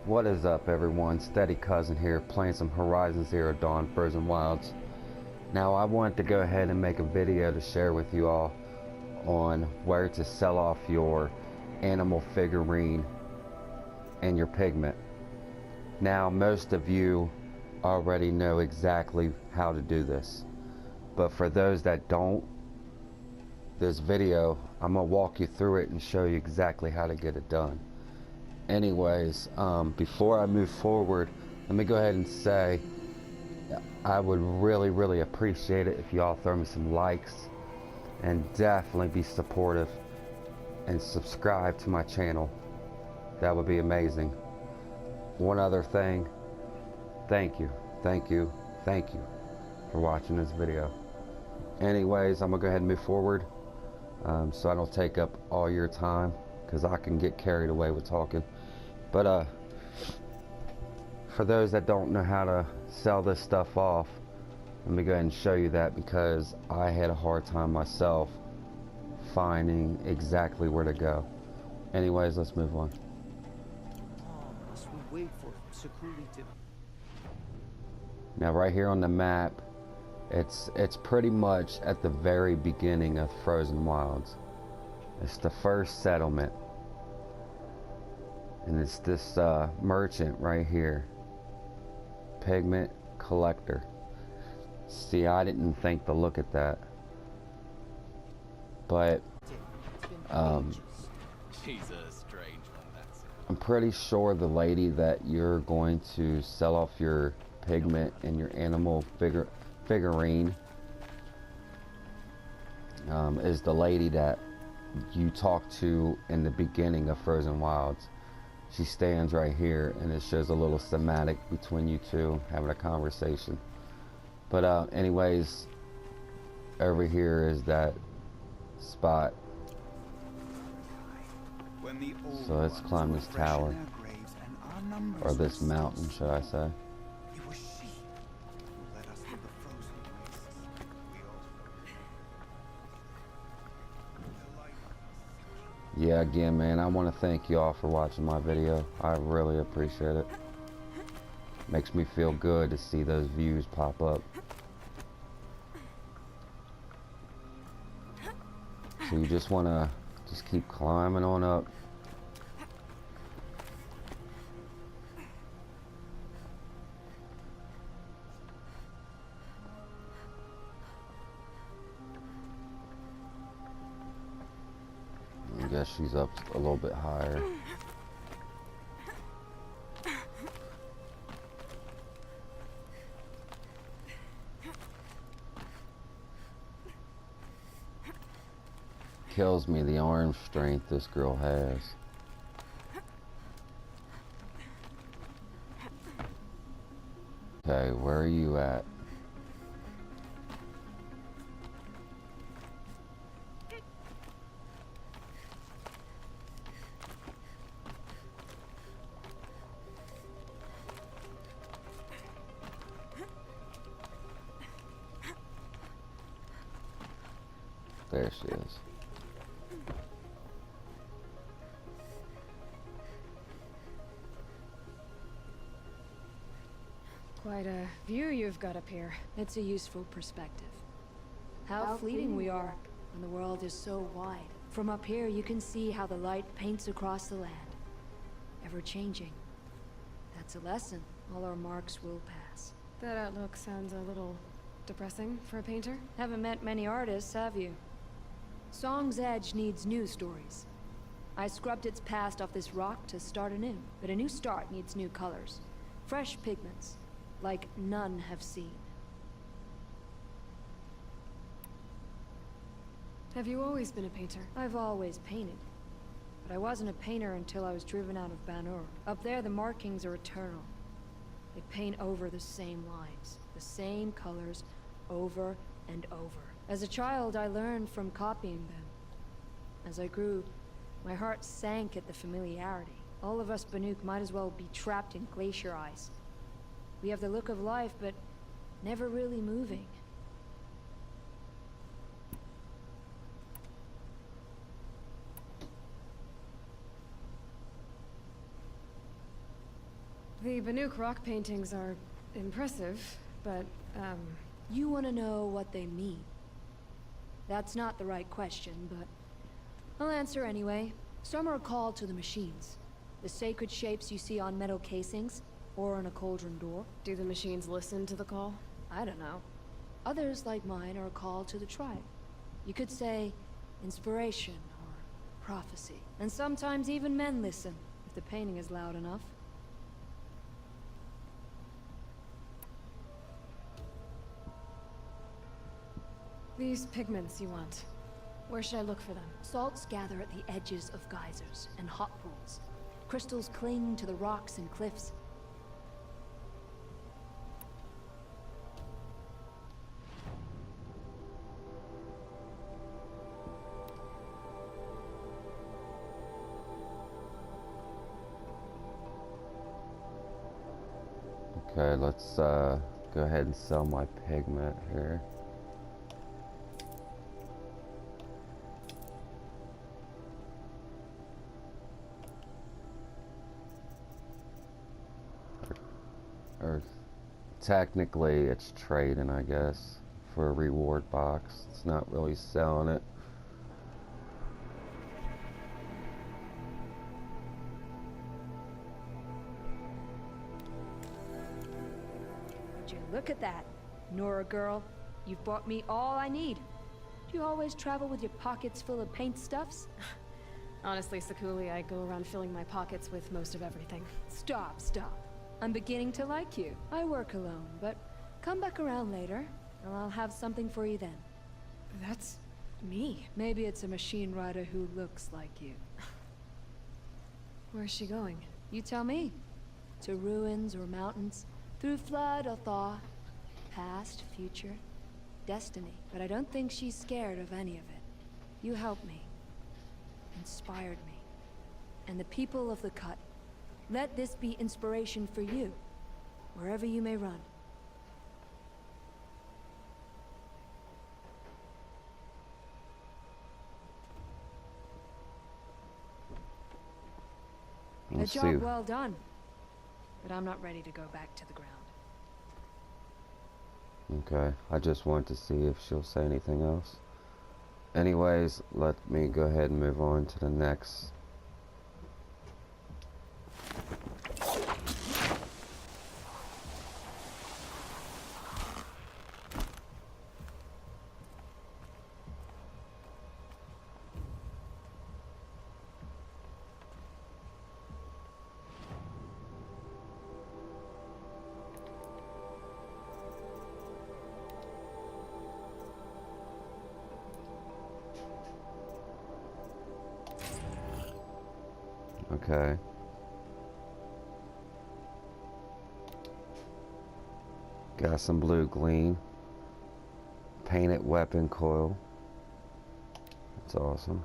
What is up, everyone? Steady Cousin here, playing some Horizon Zero Dawn Frozen Wilds. Now, I wanted to go ahead and make a video to share with you all on where to sell off your animal figurine and your pigment. Now, most of you already know exactly how to do this, but for those that don't, this video, I'm going to walk you through it and show you exactly how to get it done. Anyways, before I move forward, let me go ahead and say I would really appreciate it if y'all throw me some likes, and definitely be supportive and subscribe to my channel. That would be amazing. One other thing, thank you for watching this video. Anyways, I'm gonna go ahead and move forward so I don't take up all your time, because I can get carried away with talking. But for those that don't know how to sell this stuff off, let me go ahead and show you that, because I had a hard time myself finding exactly where to go. Anyways, let's move on. Must we wait for Sakuli to... Now right here on the map, it's pretty much at the very beginning of Frozen Wilds. It's the first settlement. And it's this merchant right here, Pigment Collector. See, I didn't think to look at that, but She's a strange one, that's it. I'm pretty sure the lady that you're going to sell off your pigment and your animal figurine is the lady that you talked to in the beginning of Frozen Wilds. She stands right here, and it shows a little thematic between you two having a conversation. But anyways, over here is that spot. So let's climb this tower, or this mountain, should I say. Yeah, again, man, I want to thank you all for watching my video. I really appreciate it. Makes me feel good to see those views pop up. So you just want to keep climbing on up. I guess she's up a little bit higher. Kills me the arm strength this girl has. Okay, where are you at? There she is. Quite a view you've got up here. It's a useful perspective. How fleeting we are, and the world is so wide. From up here, you can see how the light paints across the land. Ever changing. That's a lesson. All our marks will pass. That outlook sounds a little depressing for a painter. Haven't met many artists, have you? Song's Edge needs new stories. I scrubbed its past off this rock to start anew, but a new start needs new colors. Fresh pigments, like none have seen. Have you always been a painter? I've always painted, but I wasn't a painter until I was driven out of Banur. Up there, the markings are eternal. They paint over the same lines, the same colors, over and over. As a child, I learned from copying them. As I grew, my heart sank at the familiarity. All of us Banuk might as well be trapped in glacier ice. We have the look of life, but never really moving. The Banuk rock paintings are impressive, but, You want to know what they mean? That's not the right question, but I'll answer anyway. Some are called to the machines. The sacred shapes you see on metal casings, or on a cauldron door. do the machines listen to the call? I don't know. Others, like mine, are called to the tribe. You could say inspiration or prophecy. And sometimes even men listen, if the painting is loud enough. These pigments you want. Where should I look for them? Salts gather at the edges of geysers and hot pools. Crystals cling to the rocks and cliffs. Okay, let's go ahead and sell my pigment here. Or technically it's trading, I guess, for a reward box. It's not really selling it. Would you look at that, Nora girl? You've bought me all I need. Do you always travel with your pockets full of paint stuffs? Honestly, Sakuli, I go around filling my pockets with most of everything. Stop, stop. I'm beginning to like you. I work alone, but come back around later, and I'll have something for you then. That's me. Maybe it's a machine rider who looks like you. Where's she going? You tell me. To ruins or mountains, through flood or thaw, past, future, destiny. But I don't think she's scared of any of it. You helped me, inspired me, and the people of the Cut. Let this be inspiration for you, wherever you may run. A Let's see. job well done. But I'm not ready to go back to the ground. Okay, I just want to see if she'll say anything else. Anyways, let me go ahead and move on to the next. Okay. Got some blue gleam. Painted weapon coil. That's awesome.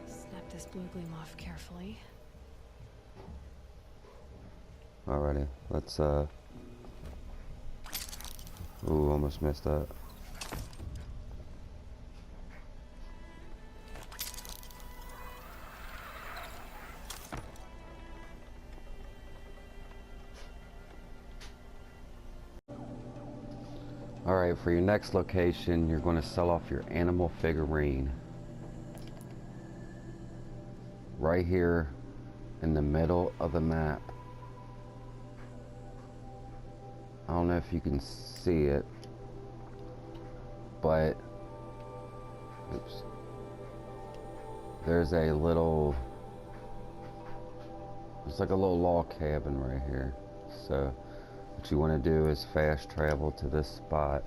Snap this blue gleam off carefully. Alrighty, let's ooh, almost missed that. Alright, for your next location, you're going to sell off your animal figurine. Right here in the middle of the map. I don't know if you can see it, but oops, there's a little, it's like a little log cabin right here. So what you want to do is fast travel to this spot.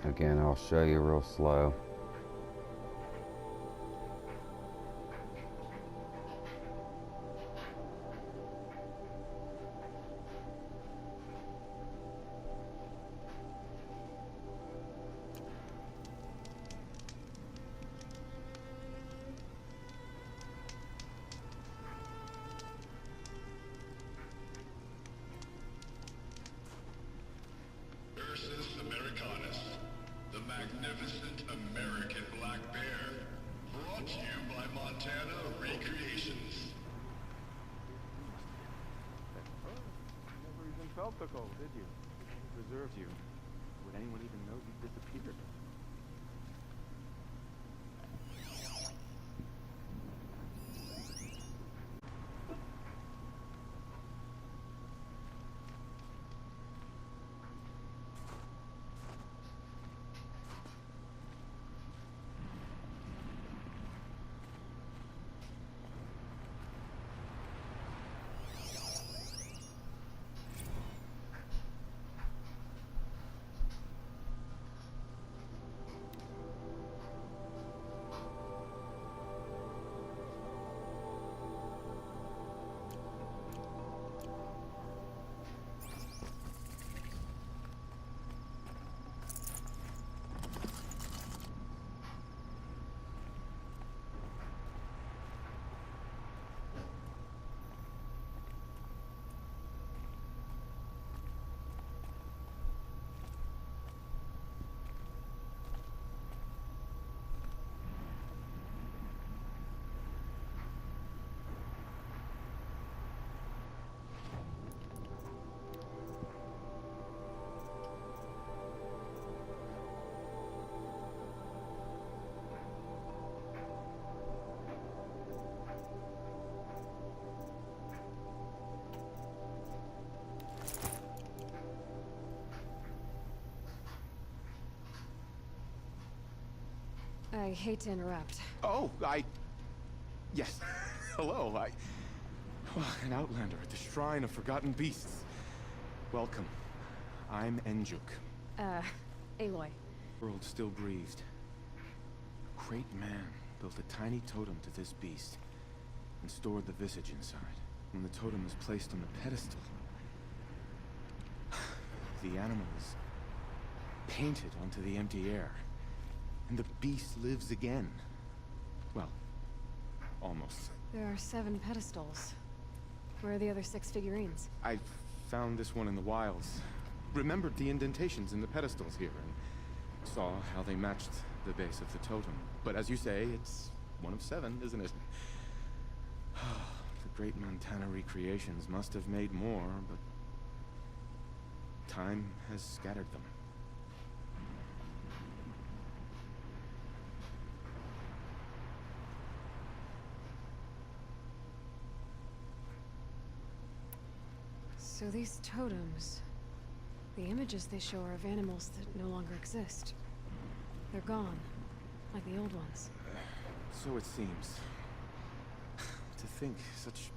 Again, I'll show you real slow. Montana Recreations. Never even felt the cold, did you? It preserved you. Would anyone even know you disappeared? I hate to interrupt. Oh, yes. Hello, an outlander at the Shrine of Forgotten Beasts. Welcome. I'm Enjuk. Aloy. World still breathed. Great man built a tiny totem to this beast and stored the visage inside. When the totem is placed on the pedestal, the animal is painted onto the empty air. And the beast lives again. Well, almost. There are 7 pedestals. Where are the other 6 figurines? I found this one in the wilds. Remembered the indentations in the pedestals here, and saw how they matched the base of the totem. But as you say, it's one of 7, isn't it? The great Montana Recreations must have made more, but time has scattered them. So these totems... the images they show are of animals that no longer exist. They're gone, like the old ones. So it seems. To think such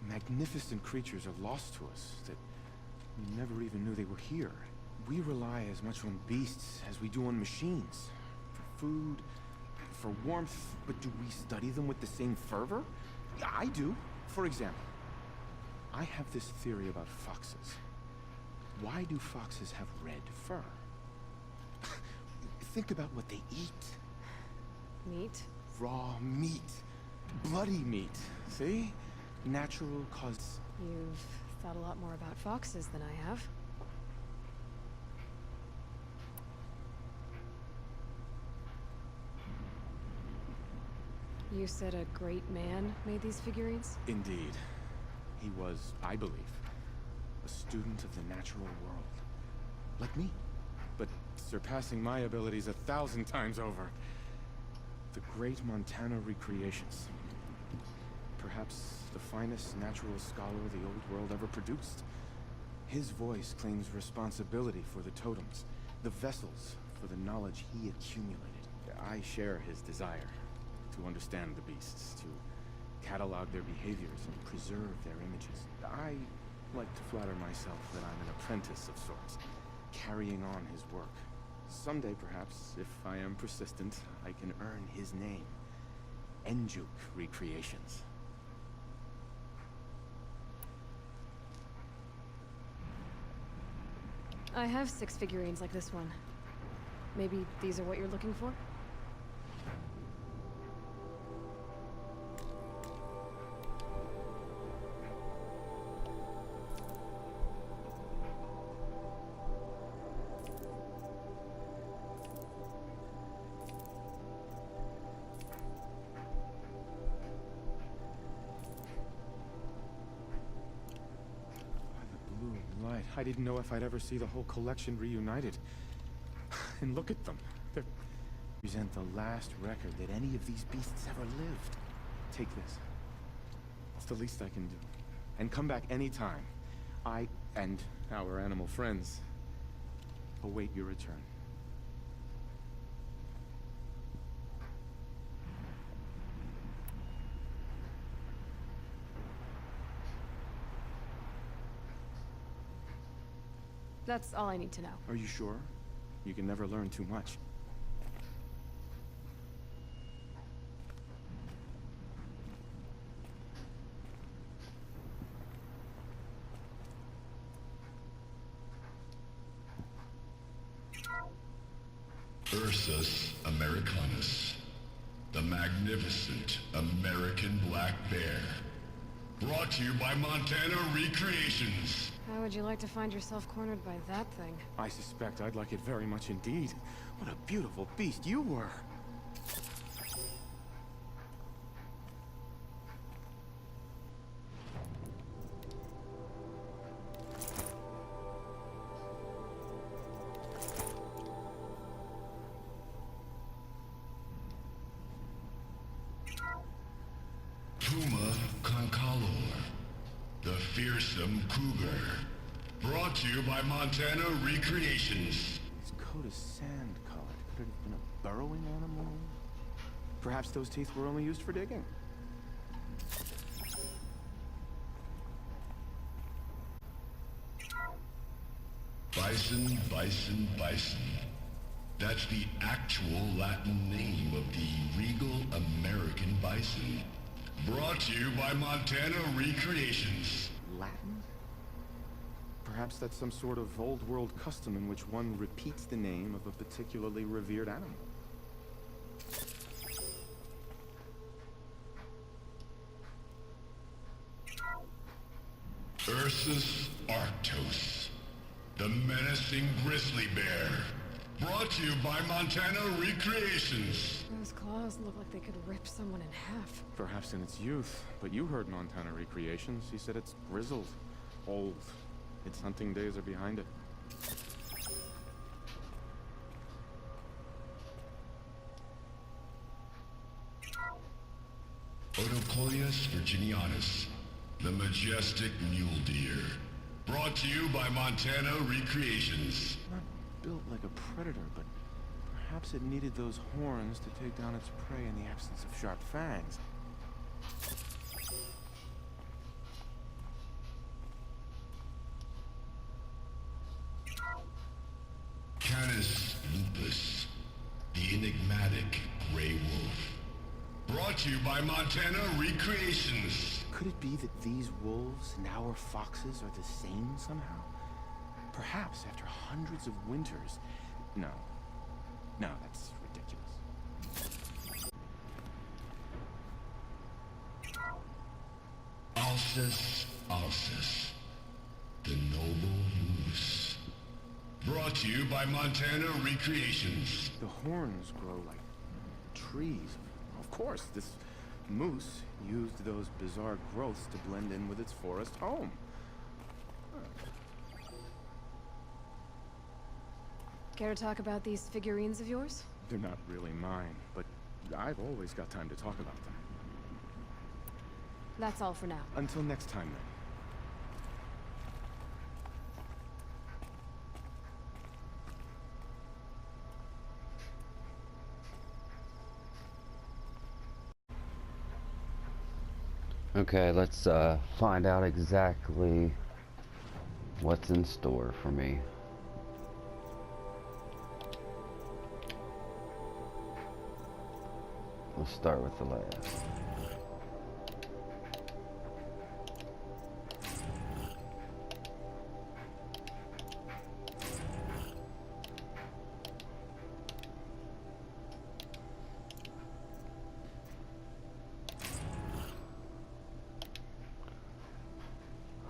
magnificent creatures are lost to us, that we never even knew they were here. We rely as much on beasts as we do on machines. For food, for warmth, but do we study them with the same fervor? I do. For example, I have this theory about foxes. Why do foxes have red fur? Think about what they eat. Meat? Raw meat. Bloody meat. See? Natural cause... You've thought a lot more about foxes than I have. You said a great man made these figurines? Indeed. He was, I believe, a student of the natural world. Like me. But surpassing my abilities 1,000 times over. The great Montana Recreations. Perhaps the finest natural scholar the old world ever produced. His voice claims responsibility for the totems, the vessels for the knowledge he accumulated. I share his desire to understand the beasts, to catalog their behaviors and preserve their images. I like to flatter myself that I'm an apprentice of sorts, carrying on his work. Someday, perhaps, if I am persistent, I can earn his name. Enjuk Recreations. I have 6 figurines like this one. Maybe these are what you're looking for? I didn't know if I'd ever see the whole collection reunited. And look at them. They represent the last record that any of these beasts ever lived. Take this. It's the least I can do. And come back anytime. I and our animal friends await your return. That's all I need to know. Are you sure? You can never learn too much. Ursus americanus, the magnificent American black bear. Brought to you by Montana Recreations. How would you like to find yourself cornered by that thing? I suspect I'd like it very much indeed. What a beautiful beast you were. Puma concalor, the fearsome cougar. Brought to you by Montana Recreations. Its coat is sand-colored. Could it have been a burrowing animal? Perhaps those teeth were only used for digging. Bison, bison, bison. That's the actual Latin name of the regal American bison. Brought to you by Montana Recreations. Latin? Perhaps that's some sort of old world custom in which one repeats the name of a particularly revered animal. Ursus arctos, the menacing grizzly bear. Brought to you by Montana Recreations. Those claws look like they could rip someone in half. Perhaps in its youth, but you heard Montana Recreations. He said it's grizzled, old. Its hunting days are behind it. Odocoius virginianus, the majestic mule deer. Brought to you by Montana Recreations. Not built like a predator, but perhaps it needed those horns to take down its prey in the absence of sharp fangs. Canis lupus, the enigmatic gray wolf. Brought to you by Montana Recreations. Could it be that these wolves and our foxes are the same somehow? Perhaps after hundreds of winters. No. No, that's ridiculous. Alcis alcis, the noble moose. Brought to you by Montana Recreations. The horns grow like trees. Of course, this moose used those bizarre growths to blend in with its forest home. Care to talk about these figurines of yours? They're not really mine, but I've always got time to talk about them. That's all for now. Until next time, then. Okay, let's find out exactly what's in store for me. We'll start with the last.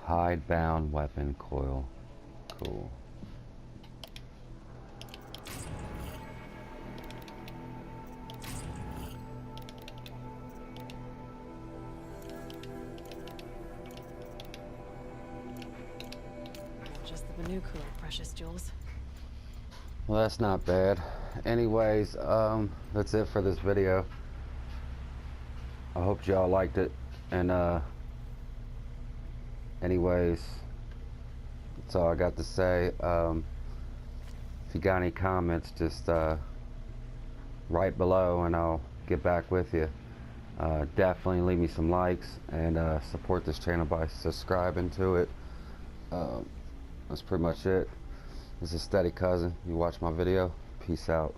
Hide-bound weapon coil. Cool. a new cooler, precious jewels. Well, that's not bad. Anyways, that's it for this video. I hope y'all liked it. And anyways, that's all I got to say. If you got any comments, just write below and I'll get back with you. Definitely leave me some likes and support this channel by subscribing to it. That's pretty much it. This is Steady Cousin. You watch my video. Peace out.